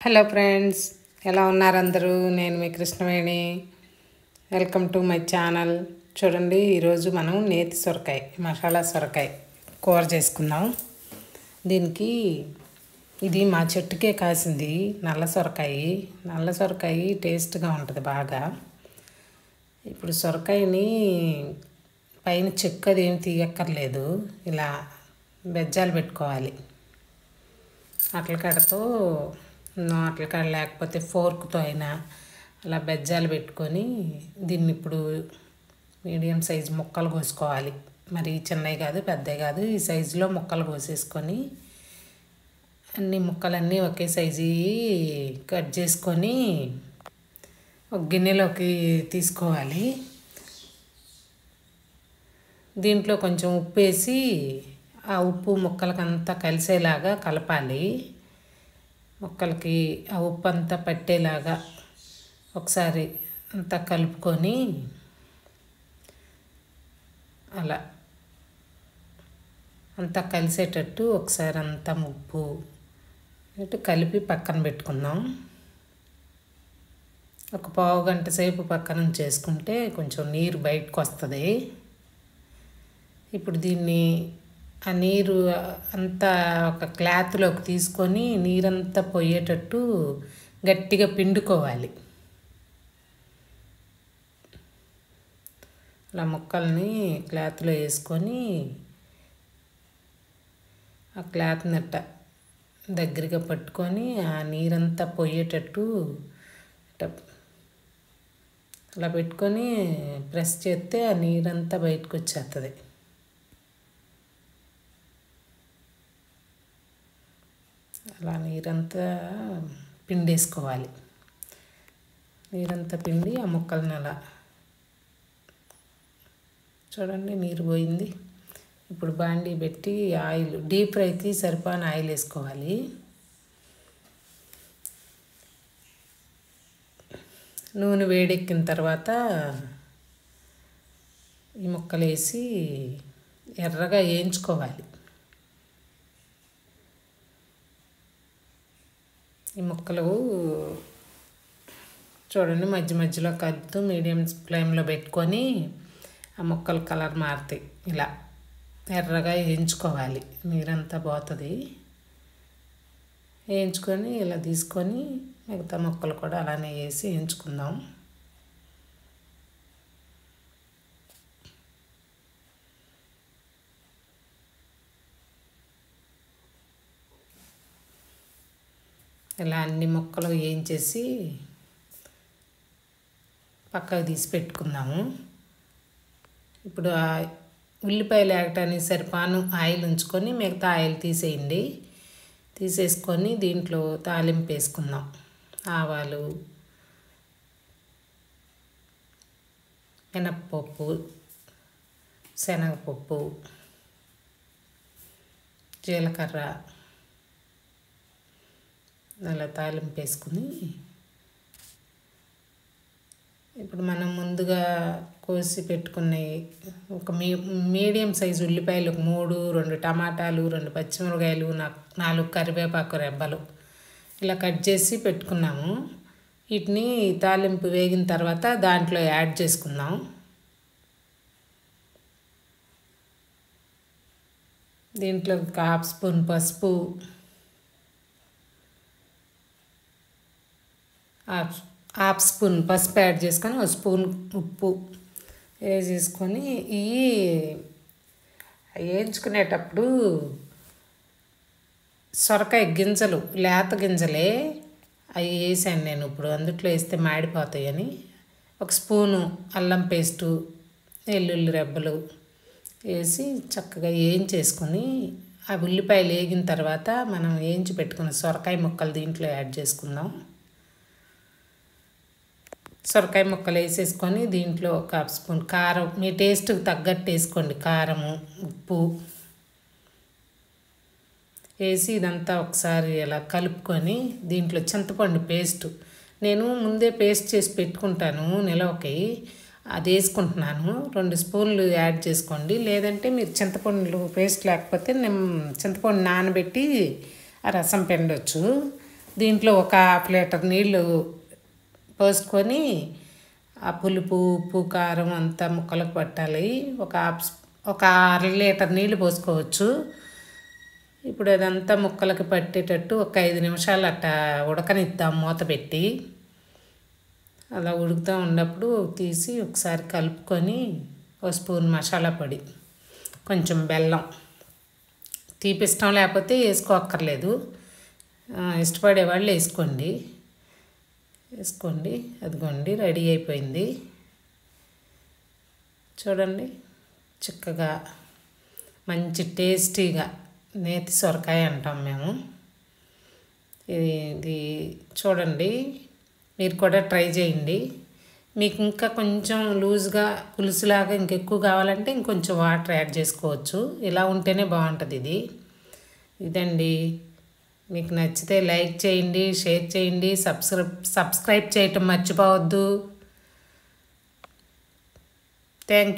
Hello friends, ఎలా ఉన్నారు అందరూ? నేను మీ Krishnaveni. Welcome to my channel. చూడండి, ఈరోజు మనం నేతి సొరకాయ, మసాలా సొరకాయ కూర చేసుకుందాం. దీనికి ఇది మా చెట్టుకే కాసింది నల్ల సొరకాయ. నల్ల సొరకాయ టేస్ట్గా ఉంటుంది బాగా. ఇప్పుడు సొరకాయని పైన చెక్కు అది ఏం తీయక్కర్లేదు, ఇలా బెజ్జాలు పెట్టుకోవాలి. అట్లకాడతో అట్లకాడ లేకపోతే ఫోర్క్తో అయినా అలా బెజ్జాలు పెట్టుకొని దీన్ని ఇప్పుడు మీడియం సైజు ముక్కలు కోసుకోవాలి. మరి చిన్నవి కాదు, పెద్దవి కాదు, ఈ సైజులో ముక్కలు కోసేసుకొని అన్ని ముక్కలన్నీ ఒకే సైజు కట్ చేసుకొని ఒక గిన్నెలోకి తీసుకోవాలి. దీంట్లో కొంచెం ఉప్పు వేసి ఆ ఉప్పు ముక్కలకంతా కలిసేలాగా కలపాలి. ముక్కలకి ఆ ఉప్పు అంతా పట్టేలాగా ఒకసారి అంతా కలుపుకొని అలా అంతా కలిసేటట్టు ఒకసారి అంతా ఉప్పు ఇటు కలిపి పక్కన పెట్టుకుందాం. ఒక పావు గంట సేపు పక్కన చేసుకుంటే కొంచెం నీరు బయటకు వస్తుంది. ఇప్పుడు దీన్ని ఆ నీరు అంతా ఒక క్లాత్లోకి తీసుకొని నీరంతా పోయేటట్టు గట్టిగా పిండుకోవాలి. అలా ముక్కల్ని క్లాత్లో వేసుకొని ఆ క్లాత్ని అట్ట దగ్గరగా పట్టుకొని ఆ నీరంతా పోయేటట్టు అలా పెట్టుకొని ప్రెస్ చేస్తే ఆ నీరంతా బయటకు వచ్చేస్తుంది. అలా నీరంతా పిండేసుకోవాలి. నీరంతా పిండి ఆ ముక్కల్ని అలా చూడండి, నీరు పోయింది. ఇప్పుడు బాండీ పెట్టి ఆయిల్, డీప్ ఫ్రైకి సరిపోని ఆయిల్ వేసుకోవాలి. నూనె వేడెక్కిన తర్వాత ఈ ముక్కలు వేసి ఎర్రగా వేయించుకోవాలి. ఈ ముక్కలు చూడండి మధ్య మధ్యలో కలుపుతూ మీడియం ఫ్లేమ్లో పెట్టుకొని ఆ ముక్కలు కలర్ మారుతాయి. ఇలా ఎర్రగా వేయించుకోవాలి, నీరంతా పోతుంది. వేయించుకొని ఇలా తీసుకొని మిగతా ముక్కలు కూడా అలానే వేసి వేయించుకుందాం. ఇలా అన్ని ముక్కలు వేయించేసి పక్కకు తీసి పెట్టుకుందాము. ఇప్పుడు ఆ ఉల్లిపాయలు వేగటానికి సరిపాను ఆయిల్ ఉంచుకొని మిగతా ఆయిల్ తీసేయండి. తీసేసుకొని దీంట్లో తాలింపు వేసుకుందాం. ఆవాలు, మినప్పప్పు, శనగపప్పు, జీలకర్ర అలా తాలింపు వేసుకుని ఇప్పుడు మనం ముందుగా కోసి పెట్టుకున్న ఒక మీడియం సైజు ఉల్లిపాయలు 3, 2 టమాటాలు, 2 పచ్చిమిరపకాయలు, 4 కరివేపాకు రెబ్బలు ఇలా కట్ చేసి పెట్టుకున్నాము. వీటిని తాలింపు వేగిన తర్వాత దాంట్లో యాడ్ చేసుకుందాం. దీంట్లో 1/2 స్పూన్ పసుపు, హాఫ్ స్పూన్ పసుపు యాడ్ చేసుకొని 1 స్పూన్ ఉప్పు వేసేసుకొని ఇవి వేయించుకునేటప్పుడు సొరకాయ గింజలు, లేత గింజలే అవి వేసాను నేను. ఇప్పుడు అందుట్లో వేస్తే మాడిపోతాయని 1 స్పూను అల్లం పేస్టు, వెల్లుల్లి రెబ్బలు వేసి చక్కగా వేయించేసుకొని ఆ ఉల్లిపాయలు వేగిన తర్వాత మనం వేయించి పెట్టుకున్న సొరకాయ ముక్కలు దీంట్లో యాడ్ చేసుకుందాం. సొరకాయ ముక్కలు వేసేసుకొని దీంట్లో 1/2 స్పూన్ కారం, మీ టేస్ట్కి తగ్గట్టు వేసుకోండి. కారము, ఉప్పు వేసి ఇదంతా ఒకసారి ఇలా కలుపుకొని దీంట్లో చింతపండు పేస్టు, నేను ముందే పేస్ట్ చేసి పెట్టుకుంటాను నిలవకి, అది వేసుకుంటున్నాను. 2 స్పూన్లు యాడ్ చేసుకోండి. లేదంటే మీరు చింతపండు పేస్ట్ లేకపోతే చింతపండు నానబెట్టి ఆ రసం పిండొచ్చు. దీంట్లో ఒక హాఫ్ లీటర్ నీళ్ళు పోసుకొని ఆ పులుపు ఉప్పు కారం అంతా ముక్కలకు పట్టాలి. ఒక అర లీటర్ నీళ్ళు పోసుకోవచ్చు. ఇప్పుడు అదంతా ముక్కలకి పట్టేటట్టు ఒక 5 నిమిషాలు అట్టా ఉడకనిద్దాం మూత పెట్టి. అలా ఉడుకుతూ ఉన్నప్పుడు తీసి ఒకసారి కలుపుకొని ఒక స్పూన్ మసాలా పొడి, కొంచెం బెల్లం, తీపి ఇష్టం లేకపోతే వేసుకోక్కర్లేదు, ఇష్టపడే వాళ్ళు వేసుకోండి. అదిగోండి రెడీ అయిపోయింది. చూడండి చిక్కగా మంచి టేస్టీగా నేతి సొరకాయ అంటాం మేము. ఇది చూడండి, మీరు కూడా ట్రై చేయండి. మీకు ఇంకా కొంచెం లూజ్గా పులుసులాగా ఇంకెక్కువ కావాలంటే ఇంకొంచెం వాటర్ యాడ్ చేసుకోవచ్చు. ఇలా ఉంటేనే బాగుంటుంది. ఇదండి, మీకు నచ్చితే లైక్ చేయండి, షేర్ చేయండి, సబ్స్క్రైబ్ చేయటం మర్చిపోవద్దు. థ్యాంక్